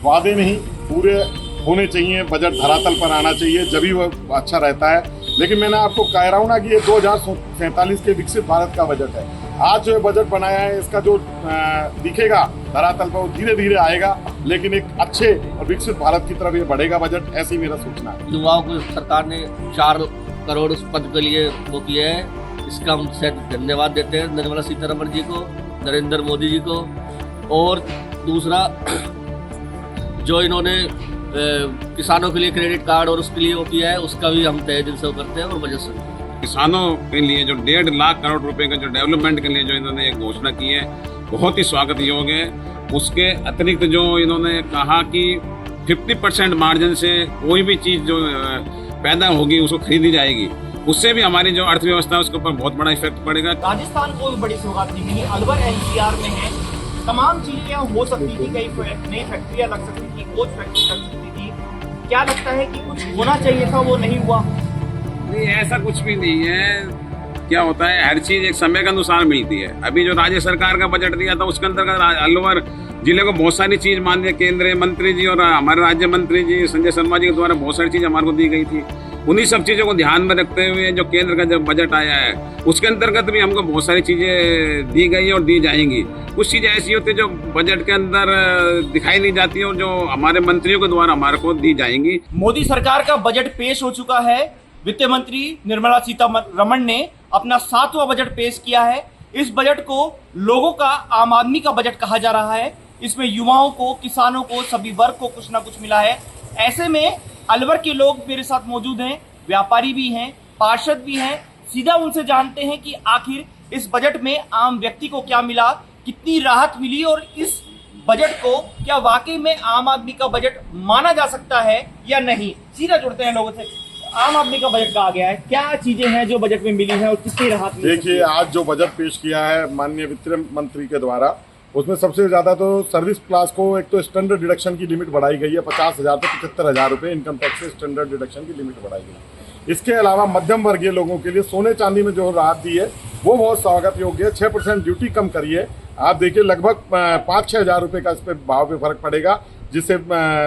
वादे नहीं पूरे होने चाहिए, बजट धरातल पर आना चाहिए, जब ही वह अच्छा रहता है। लेकिन मैंने आपको कह रहा हूँ ना कि ये 2047 के विकसित भारत का बजट है। आज जो बजट बनाया है इसका जो दिखेगा धरातल पर वो धीरे धीरे आएगा, लेकिन एक अच्छे और विकसित भारत की तरफ ये बढ़ेगा बजट, ऐसी मेरा सोचना है। युवाओं को सरकार ने 4 करोड़ उस पद के लिए वो किया है, इसका हम धन्यवाद देते हैं निर्मला सीतारमण जी को, नरेंद्र मोदी जी को। और दूसरा जो इन्होंने किसानों के लिए क्रेडिट कार्ड और उसके लिए वो किया है, उसका भी हम तहे दिल से वो करते हैं। और बजट से किसानों के लिए जो 1.5 लाख करोड़ रुपए का जो डेवलपमेंट के लिए जो इन्होंने एक घोषणा की है, बहुत ही स्वागत योग्य है। उसके अतिरिक्त जो इन्होंने कहा कि 50% मार्जिन से कोई भी चीज़ जो पैदा होगी उसको खरीदी जाएगी, उससे भी हमारी जो अर्थव्यवस्था है उसके ऊपर बहुत बड़ा इफेक्ट पड़ेगा। राजस्थान को भी बड़ी सौगात दी गई, अलवर एनसीआर में है, तमाम चीजें यहाँ हो सकती थी, कई नई फैक्ट्रियाँ लग सकती थी, कोच फैक्ट्री लग सकती थी। क्या लगता है कि कुछ होना चाहिए था वो नहीं हुआ? नहीं, ऐसा कुछ भी नहीं है। क्या होता है, हर चीज एक समय के अनुसार मिलती है। अभी जो राज्य सरकार का बजट दिया था उसके अंतर्गत अलवर जिले को बहुत सारी चीज माननीय केंद्रीय मंत्री जी और हमारे राज्य मंत्री जी संजय शर्मा जी के द्वारा बहुत सारी चीज हमारे को दी गई थी। उन्हीं सब चीज़ों को ध्यान में रखते हुए जो केंद्र का जब बजट आया है उसके अंतर्गत भी हमको बहुत सारी चीज़ें दी गई और दी जाएंगी। कुछ चीज़ें ऐसी होती है जो बजट के अंदर दिखाई नहीं जाती और जो हमारे मंत्रियों के द्वारा हमारे को दी जाएंगी। मोदी सरकार का बजट पेश हो चुका है। वित्त मंत्री निर्मला सीतारमण ने अपना 7वां बजट पेश किया है। इस बजट को लोगों का, आम आदमी का बजट कहा जा रहा है। इसमें युवाओं को, किसानों को, सभी वर्ग को कुछ ना कुछ मिला है। ऐसे में अलवर के लोग मेरे साथ मौजूद हैं, व्यापारी भी हैं, पार्षद भी हैं। सीधा उनसे जानते हैं कि आखिर इस बजट में आम व्यक्ति को क्या मिला, कितनी राहत मिली और इस बजट को क्या वाकई में आम आदमी का बजट माना जा सकता है या नहीं। सीधा जुड़ते हैं लोगों से। आम आदमी का बजट कहा गया है, क्या चीजें हैं जो बजट में मिली है और कितनी राहत मिली? देखिए, आज जो बजट पेश किया है माननीय वित्त मंत्री के द्वारा, उसमें सबसे ज़्यादा तो सर्विस क्लास को एक तो स्टैंडर्ड डिडक्शन की लिमिट बढ़ाई गई है 50,000 से 75,000 रुपये इनकम टैक्स से स्टैंडर्ड डिडक्शन की लिमिट बढ़ाई गई। इसके अलावा मध्यम वर्गीय लोगों के लिए सोने चांदी में जो राहत दी है वो बहुत स्वागत योग्य है। 6% ड्यूटी कम करी है। आप देखिए लगभग 5-6 हज़ार रुपये का इस पर भाव पे फर्क पड़ेगा, जिससे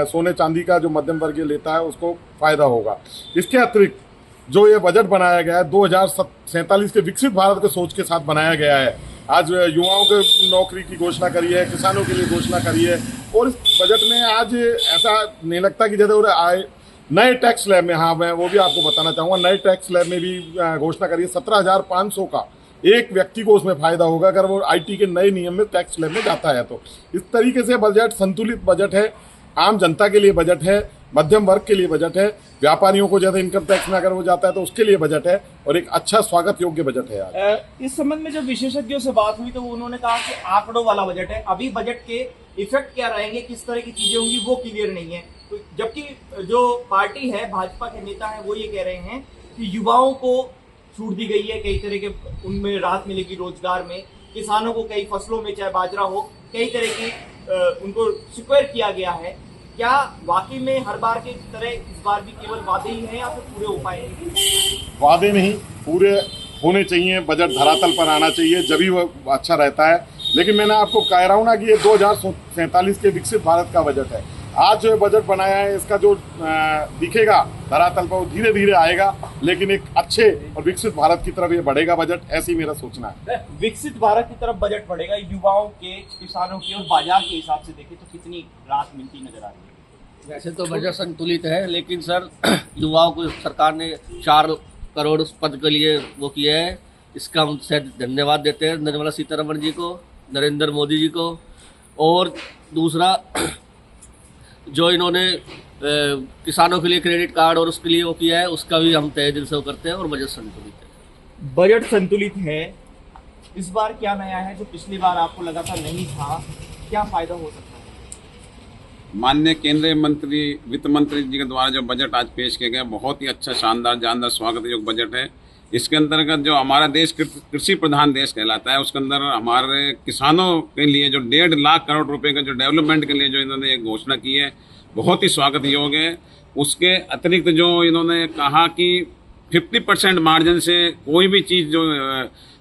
सोने चांदी का जो मध्यम वर्गीय लेता है उसको फ़ायदा होगा। इसके अतिरिक्त जो ये बजट बनाया गया है 2047 के विकसित भारत के सोच के साथ बनाया गया है। आज युवाओं के नौकरी की घोषणा करी है, किसानों के लिए घोषणा करी है। और इस बजट में आज ऐसा नहीं लगता कि जैसे आए नए टैक्स स्लैब में, हाँ मैं वो भी आपको बताना चाहूँगा, नए टैक्स स्लैब में भी घोषणा करी है 17,500 का एक व्यक्ति को उसमें फ़ायदा होगा अगर वो IT के नए नियम में टैक्स स्लैब में जाता है। तो इस तरीके से बजट संतुलित बजट है, आम जनता के लिए बजट है, मध्यम वर्ग के लिए बजट है, व्यापारियों को ज़्यादा इनकम टैक्स में अगर वो जाता है तो उसके लिए बजट है और एक अच्छा स्वागत योग्य बजट है। आज इस संबंध में जब विशेषज्ञों से बात हुई तो उन्होंने कहा कि आंकड़ों वाला बजट है, अभी बजट के इफेक्ट क्या रहेंगे, किस तरह की चीजें होंगी वो क्लियर नहीं है। तो जबकि जो पार्टी है, भाजपा के नेता है, वो ये कह रहे हैं कि युवाओं को छूट दी गई है, कई तरह के उनमें राहत मिलेगी रोजगार में, किसानों को कई फसलों में चाहे बाजरा हो कई तरह की उनको सिक्योर किया गया है। क्या वाकई में हर बार की तरह इस बार भी केवल वादे ही हैं या फिर पूरे उपाय हैं? वादे नहीं पूरे होने चाहिए, बजट धरातल पर आना चाहिए, जब ही वह अच्छा रहता है। लेकिन मैंने आपको कह रहा हूँ ना कि ये 2047 के विकसित भारत का बजट है। आज जो बजट बनाया है इसका जो दिखेगा धरातल पर वो धीरे धीरे आएगा, लेकिन एक अच्छे और विकसित भारत की तरफ ये बढ़ेगा बजट, ऐसी मेरा सोचना है। विकसित भारत की तरफ बजट बढ़ेगा, युवाओं के, किसानों के और बाजार के हिसाब से देखें तो कितनी राहत मिलती नजर आ रही है? वैसे तो बजट संतुलित है, लेकिन सर युवाओं को सरकार ने 4 करोड़ उस पद के लिए वो किया है, इसका हम धन्यवाद देते हैं निर्मला सीतारमण जी को, नरेंद्र मोदी जी को। और दूसरा जो इन्होंने किसानों के लिए क्रेडिट कार्ड और उसके लिए वो किया है, उसका भी हम तहे दिल से वो करते हैं। और बजट संतुलित है। बजट संतुलित है। इस बार क्या नया है जो पिछली बार आपको लगा था नहीं था? क्या फायदा हो सकता है? माननीय केंद्रीय मंत्री वित्त मंत्री जी के द्वारा जो बजट आज पेश किया गया, बहुत ही अच्छा, शानदार, जानदार, स्वागत योग्य बजट है। इसके अंतर्गत जो हमारा देश कृषि प्रधान देश कहलाता है, उसके अंदर हमारे किसानों के लिए जो 1.5 लाख करोड़ रुपए का जो डेवलपमेंट के लिए जो इन्होंने एक घोषणा की है, बहुत ही स्वागत योग्य है। उसके अतिरिक्त जो इन्होंने कहा कि 50% मार्जिन से कोई भी चीज़ जो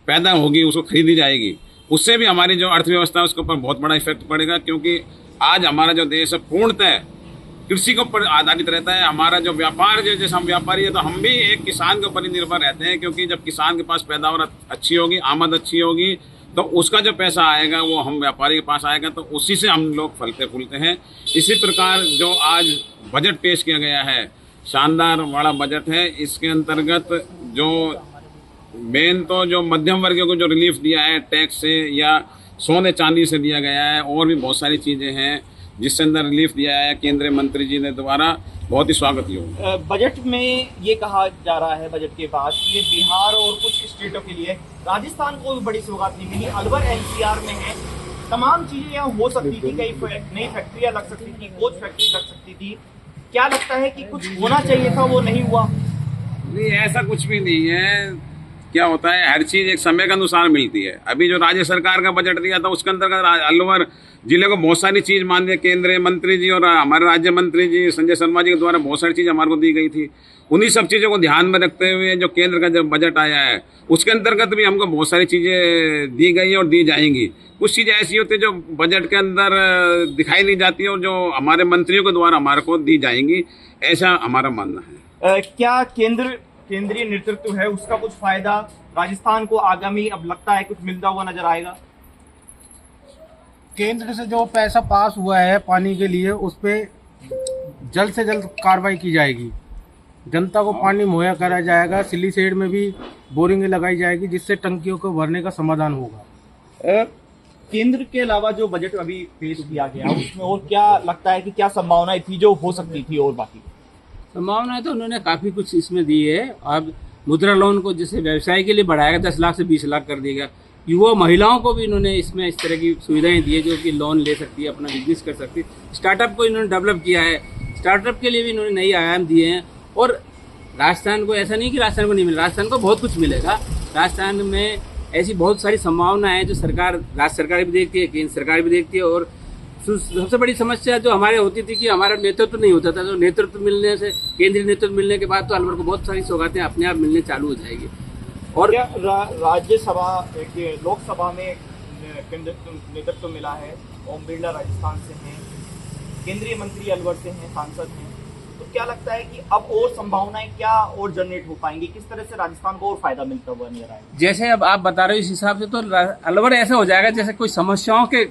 पैदा होगी उसको खरीदी जाएगी, उससे भी हमारी जो अर्थव्यवस्था है उसके ऊपर बहुत बड़ा इफेक्ट पड़ेगा। क्योंकि आज हमारा जो देश है पूर्णतः कृषि के ऊपर आधारित रहता है। हमारा जो व्यापार जो जैसे हम व्यापारी है तो हम भी एक किसान के ऊपर ही निर्भर रहते हैं, क्योंकि जब किसान के पास पैदावार अच्छी होगी, आमद अच्छी होगी, तो उसका जो पैसा आएगा वो हम व्यापारी के पास आएगा, तो उसी से हम लोग फलते फूलते हैं। इसी प्रकार जो आज बजट पेश किया गया है, शानदार बड़ा बजट है। इसके अंतर्गत जो मेन तो जो मध्यम वर्ग को जो रिलीफ दिया है टैक्स से या सोने चांदी से दिया गया है, और भी बहुत सारी चीज़ें हैं जिससे अंदर रिलीफ दिया है केंद्रीय मंत्री जी ने द्वारा, बहुत ही स्वागत योग्य। बजट में ये कहा जा रहा है बजट के बाद ये बिहार और कुछ स्टेटों के लिए, राजस्थान को भी बड़ी सौगात नहीं मिली। अलवर एनसीआर में है, तमाम चीजें यहाँ हो सकती थी, कई नई फैक्ट्रियाँ लग सकती थी, कोच फैक्ट्री लग सकती थी। क्या लगता है कि कुछ होना चाहिए था वो नहीं हुआ? नहीं, ऐसा कुछ भी नहीं है। क्या होता है, हर चीज़ एक समय के अनुसार मिलती है। अभी जो राज्य सरकार का बजट दिया था उसके अंतर्गत अलवर जिले को बहुत सारी चीज़ माननीय केंद्रीय मंत्री जी और हमारे राज्य मंत्री जी संजय शर्मा जी के द्वारा बहुत सारी चीज़ हमारे को दी गई थी। उन्हीं सब चीज़ों को ध्यान में रखते हुए जो केंद्र का जब बजट आया है उसके अंतर्गत भी हमको बहुत सारी चीज़ें दी गई और दी जाएंगी। कुछ चीज़ें ऐसी होती है जो बजट के अंदर दिखाई नहीं जाती और जो हमारे मंत्रियों के द्वारा हमारे को दी जाएंगी, ऐसा हमारा मानना है। क्या केंद्रीय नेतृत्व है उसका कुछ फायदा राजस्थान को आगामी अब लगता है कुछ मिलता हुआ नजर आएगा? केंद्र से जो पैसा पास हुआ है पानी के लिए उस पर जल्द से जल्द कार्रवाई की जाएगी। जनता को पानी मुहैया कराया जाएगा। सिल्ली शेड में भी बोरिंगें लगाई जाएगी जिससे टंकियों को भरने का समाधान होगा। केंद्र के अलावा जो बजट अभी पेश किया गया उसमें और क्या लगता है कि क्या संभावनाएं थी जो हो सकती थी? और बाकी संभावनाएं तो उन्होंने काफ़ी कुछ इसमें दी है। अब मुद्रा लोन को जैसे व्यवसाय के लिए बढ़ाया गया, 10 लाख से 20 लाख कर दिया गया। युवा महिलाओं को भी इन्होंने इसमें इस तरह की सुविधाएं दी है जो कि लोन ले सकती है, अपना बिजनेस कर सकती है। स्टार्टअप को इन्होंने डेवलप किया है, स्टार्टअप के लिए भी इन्होंने नई आयाम दिए हैं। और राजस्थान को ऐसा नहीं कि राजस्थान को नहीं मिला, राजस्थान को बहुत कुछ मिलेगा। राजस्थान में ऐसी बहुत सारी संभावनाएं हैं जो सरकार, राज्य सरकार भी देखती है, केंद्र सरकार भी देखती है। और सबसे बड़ी समस्या जो हमारे होती थी कि हमारा नेतृत्व नहीं होता था, तो नेतृत्व मिलने से, केंद्रीय नेतृत्व मिलने के बाद तो अलवर को बहुत सारी सौगातें अपने आप मिलने चालू हो जाएगी। और क्या राज्यसभा लोकसभा में नेतृत्व मिला है? ओम बिरला राजस्थान से हैं, केंद्रीय मंत्री अलवर से हैं, सांसद हैं, तो क्या लगता है कि अब और संभावनाएं क्या और जनरेट हो पाएंगी? किस तरह से राजस्थान को और फायदा मिलता हुआ नजर आएगा? जैसे अब आप बता रहे हो इस हिसाब से तो अलवर ऐसा हो जाएगा जैसे कोई समस्याओं के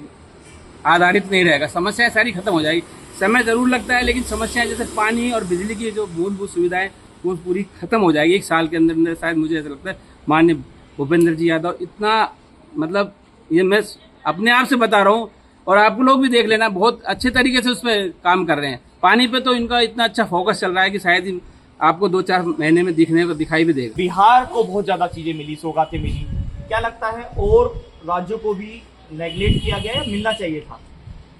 आधारित नहीं रहेगा, समस्याएं सारी खत्म हो जाएगी। समय जरूर लगता है लेकिन समस्याएं जैसे पानी और बिजली की जो मूलभूत सुविधाएं वो पूरी खत्म हो जाएगी 1 साल के अंदर। शायद मुझे ऐसा लगता है माननीय भूपेंद्र जी यादव इतना, मतलब ये मैं अपने आप से बता रहा हूँ और आप लोग भी देख लेना, बहुत अच्छे तरीके से उस पर काम कर रहे हैं। पानी पे तो इनका इतना अच्छा फोकस चल रहा है कि शायद ही आपको 2-4 महीने में दिखाई भी देगा। बिहार को बहुत ज्यादा चीजें मिली, सौगातें मिली, क्या लगता है और राज्यों को भी नेगलेक्ट किया गया है? मिलना चाहिए था?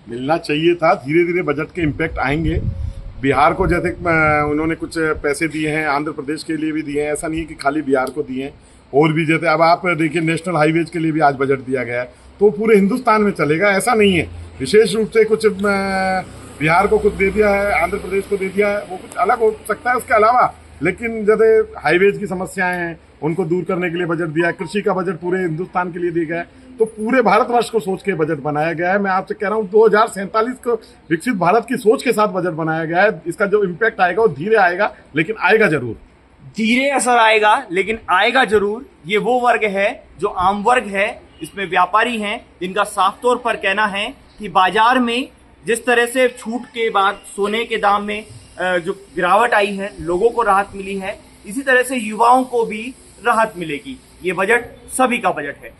मिलना चाहिए था। धीरे धीरे बजट के इम्पैक्ट आएंगे। बिहार को जैसे उन्होंने कुछ पैसे दिए हैं, आंध्र प्रदेश के लिए भी दिए हैं, ऐसा नहीं है कि खाली बिहार को दिए हैं। और भी जैसे अब आप देखिए नेशनल हाईवेज के लिए भी आज बजट दिया गया है, तो पूरे हिंदुस्तान में चलेगा, ऐसा नहीं है। विशेष रूप से कुछ बिहार को कुछ दे दिया है, आंध्र प्रदेश को दे दिया है, वो कुछ अलग हो सकता है उसके अलावा। लेकिन जैसे हाईवेज की समस्याएं हैं उनको दूर करने के लिए बजट दिया है। कृषि का बजट पूरे हिंदुस्तान के लिए दिया गया है, तो पूरे भारतवर्ष को सोच के बजट बनाया गया है। मैं आपसे कह रहा हूँ 2047 को विकसित भारत की सोच के साथ बजट बनाया गया है। इसका जो इम्पैक्ट आएगा वो धीरे आएगा, लेकिन आएगा जरूर। धीरे असर आएगा लेकिन आएगा जरूर। ये वो वर्ग है जो आम वर्ग है, इसमें व्यापारी हैं जिनका साफ तौर पर कहना है कि बाजार में जिस तरह से छूट के बाद सोने के दाम में जो गिरावट आई है, लोगों को राहत मिली है, इसी तरह से युवाओं को भी राहत मिलेगी। ये बजट सभी का बजट है।